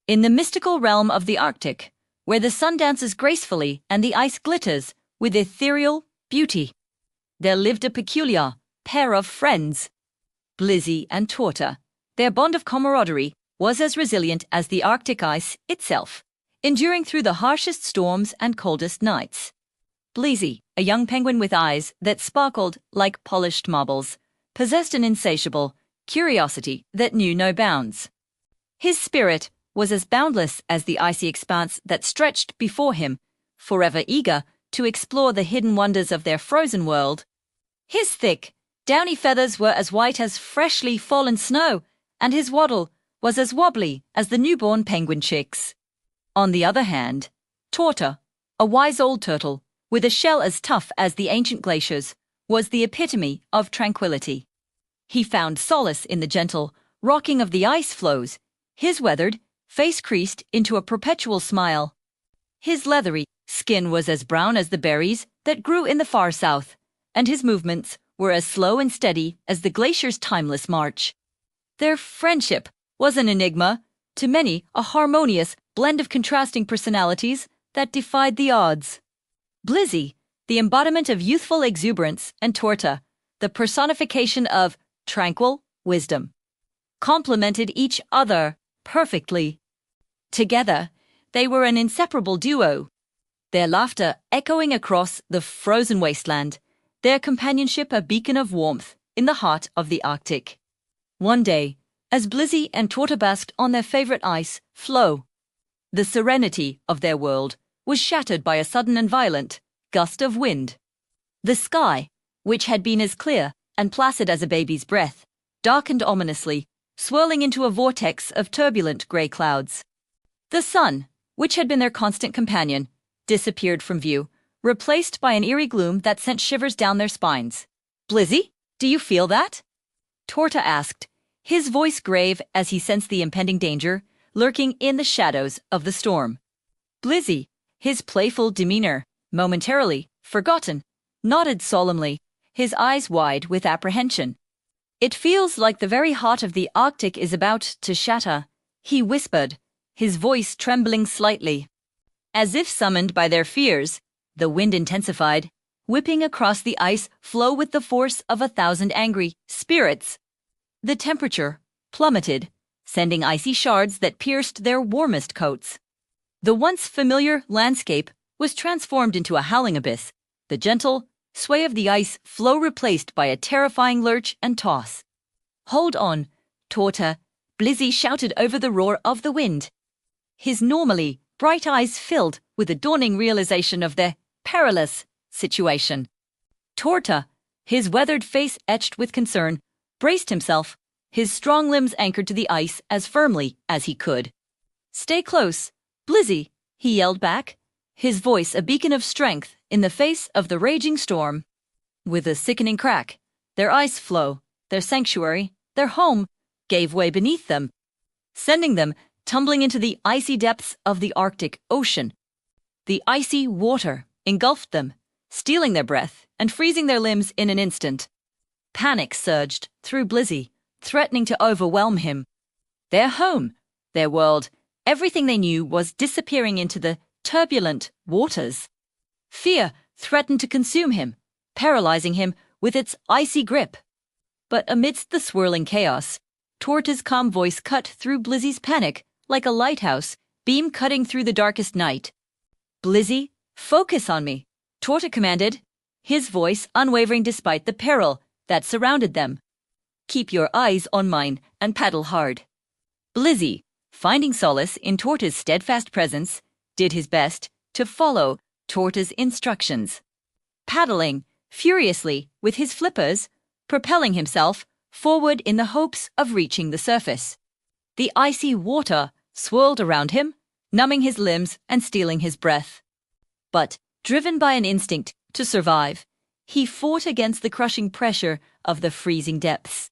In the mystical realm of the Arctic, where the sun dances gracefully and the ice glitters with ethereal beauty, there lived a peculiar pair of friends, Blizzy and Torta. Their bond of camaraderie was as resilient as the Arctic ice itself, enduring through the harshest storms and coldest nights. Blizzy, a young penguin with eyes that sparkled like polished marbles, possessed an insatiable curiosity that knew no bounds. His spirit was as boundless as the icy expanse that stretched before him, forever eager to explore the hidden wonders of their frozen world. His thick, downy feathers were as white as freshly fallen snow, and his waddle was as wobbly as the newborn penguin chicks. On the other hand, Torta, a wise old turtle, with a shell as tough as the ancient glaciers, was the epitome of tranquility. He found solace in the gentle rocking of the ice floes, his weathered face creased into a perpetual smile. His leathery skin was as brown as the berries that grew in the far south, and his movements were as slow and steady as the glacier's timeless march. Their friendship was an enigma, to many a harmonious blend of contrasting personalities that defied the odds. Blizzy, the embodiment of youthful exuberance, and Torta, the personification of tranquil wisdom, complemented each other perfectly. Together, they were an inseparable duo, their laughter echoing across the frozen wasteland, their companionship a beacon of warmth in the heart of the Arctic. One day, as Blizzy and Torta basked on their favorite ice floe, the serenity of their world was shattered by a sudden and violent gust of wind. The sky, which had been as clear and placid as a baby's breath, darkened ominously, swirling into a vortex of turbulent grey clouds. The sun, which had been their constant companion, disappeared from view, replaced by an eerie gloom that sent shivers down their spines. "Blizzy, do you feel that?" Torta asked, his voice grave as he sensed the impending danger lurking in the shadows of the storm. Blizzy, his playful demeanor momentarily forgotten, nodded solemnly, his eyes wide with apprehension. "It feels like the very heart of the Arctic is about to shatter," he whispered, his voice trembling slightly. As if summoned by their fears, the wind intensified, whipping across the ice floe with the force of 1,000 angry spirits. The temperature plummeted, sending icy shards that pierced their warmest coats. The once familiar landscape was transformed into a howling abyss, the gentle sway of the ice floe replaced by a terrifying lurch and toss. "Hold on, Torta," Blizzy shouted over the roar of the wind, his normally bright eyes filled with a dawning realization of their perilous situation. Torta, his weathered face etched with concern, braced himself, his strong limbs anchored to the ice as firmly as he could. "Stay close, Blizzy," he yelled back, his voice a beacon of strength in the face of the raging storm. With a sickening crack, their ice floe, their sanctuary, their home, gave way beneath them, sending them tumbling into the icy depths of the Arctic Ocean. The icy water engulfed them, stealing their breath and freezing their limbs in an instant. Panic surged through Blizzy, threatening to overwhelm him. Their home, their world, everything they knew was disappearing into the turbulent waters. Fear threatened to consume him, paralyzing him with its icy grip. But amidst the swirling chaos, Torta's calm voice cut through Blizzy's panic like a lighthouse beam cutting through the darkest night. "Blizzy, focus on me," Torta commanded, his voice unwavering despite the peril that surrounded them. "Keep your eyes on mine and paddle hard." Blizzy, finding solace in Torta's steadfast presence, did his best to follow Torta's instructions, paddling furiously with his flippers, propelling himself forward in the hopes of reaching the surface. The icy water swirled around him, numbing his limbs and stealing his breath. But, driven by an instinct to survive, he fought against the crushing pressure of the freezing depths.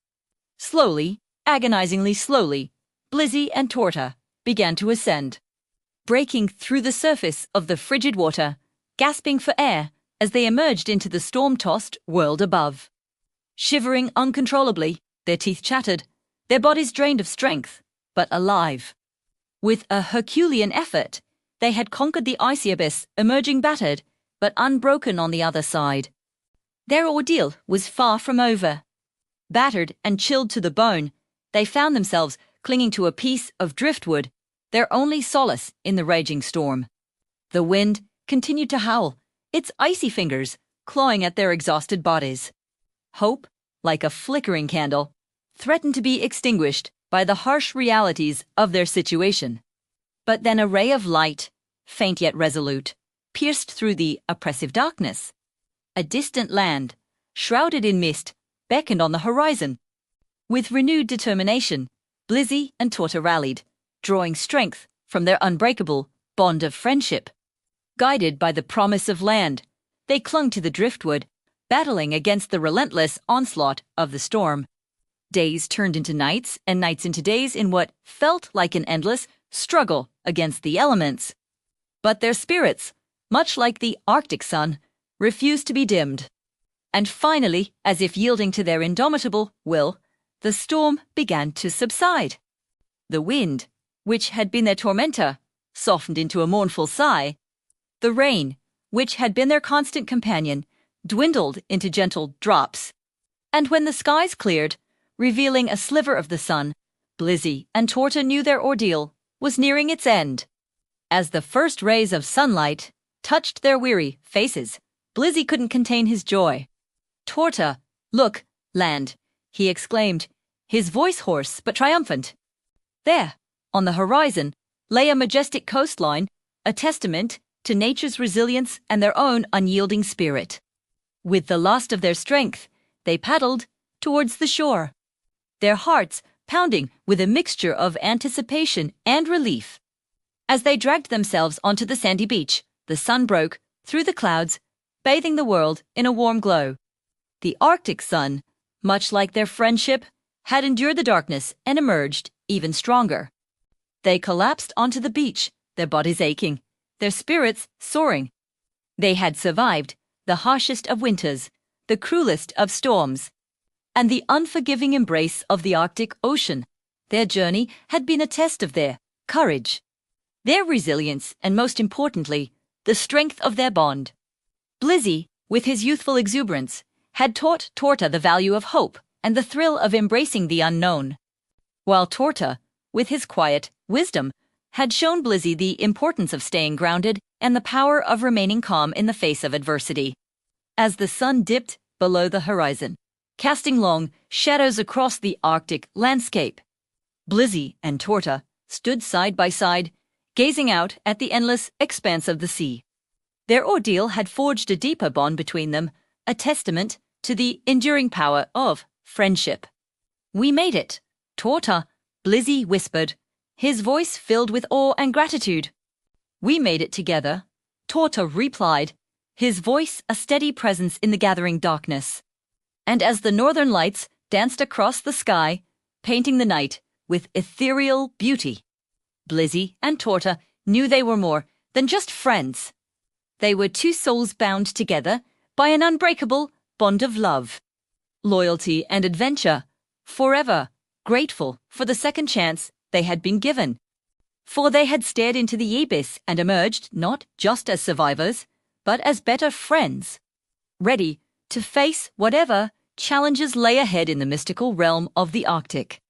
Slowly, agonizingly slowly, Blizzy and Torta began to ascend, breaking through the surface of the frigid water, gasping for air as they emerged into the storm-tossed world above. Shivering uncontrollably, their teeth chattered, their bodies drained of strength, but alive. With a Herculean effort, they had conquered the icy abyss, emerging battered, but unbroken on the other side. Their ordeal was far from over. Battered and chilled to the bone, they found themselves clinging to a piece of driftwood, their only solace in the raging storm. The wind continued to howl, its icy fingers clawing at their exhausted bodies. Hope, like a flickering candle, threatened to be extinguished by the harsh realities of their situation. But then a ray of light, faint yet resolute, pierced through the oppressive darkness. A distant land, shrouded in mist, beckoned on the horizon. With renewed determination, Blizzy and Torta rallied, drawing strength from their unbreakable bond of friendship. Guided by the promise of land, they clung to the driftwood, battling against the relentless onslaught of the storm. Days turned into nights, and nights into days in what felt like an endless struggle against the elements. But their spirits, much like the Arctic sun, refused to be dimmed. And finally, as if yielding to their indomitable will, the storm began to subside. The wind, which had been their tormentor, softened into a mournful sigh. The rain, which had been their constant companion, dwindled into gentle drops. And when the skies cleared, revealing a sliver of the sun, Blizzy and Torta knew their ordeal was nearing its end. As the first rays of sunlight touched their weary faces, Blizzy couldn't contain his joy. "Torta, look, land," he exclaimed, his voice hoarse but triumphant. There, on the horizon, lay a majestic coastline, a testament to nature's resilience and their own unyielding spirit. With the last of their strength, they paddled towards the shore, their hearts pounding with a mixture of anticipation and relief. As they dragged themselves onto the sandy beach, the sun broke through the clouds, bathing the world in a warm glow. The Arctic sun, much like their friendship, had endured the darkness and emerged even stronger. They collapsed onto the beach, their bodies aching, their spirits soaring. They had survived the harshest of winters, the cruelest of storms, and the unforgiving embrace of the Arctic Ocean. Their journey had been a test of their courage, their resilience, and most importantly, the strength of their bond. Blizzy, with his youthful exuberance, had taught Torta the value of hope and the thrill of embracing the unknown, while Torta, with his quiet wisdom, had shown Blizzy the importance of staying grounded and the power of remaining calm in the face of adversity. As the sun dipped below the horizon, casting long shadows across the Arctic landscape, Blizzy and Torta stood side by side, gazing out at the endless expanse of the sea. Their ordeal had forged a deeper bond between them, a testament to the enduring power of friendship. "We made it, Torta," Blizzy whispered, his voice filled with awe and gratitude. "We made it together," Torta replied, his voice a steady presence in the gathering darkness. And as the northern lights danced across the sky, painting the night with ethereal beauty, Blizzy and Torta knew they were more than just friends. They were two souls bound together by an unbreakable bond of love, loyalty, and adventure, forever grateful for the second chance they had been given. For they had stared into the abyss and emerged not just as survivors, but as better friends, ready to face whatever challenges lay ahead in the mystical realm of the Arctic.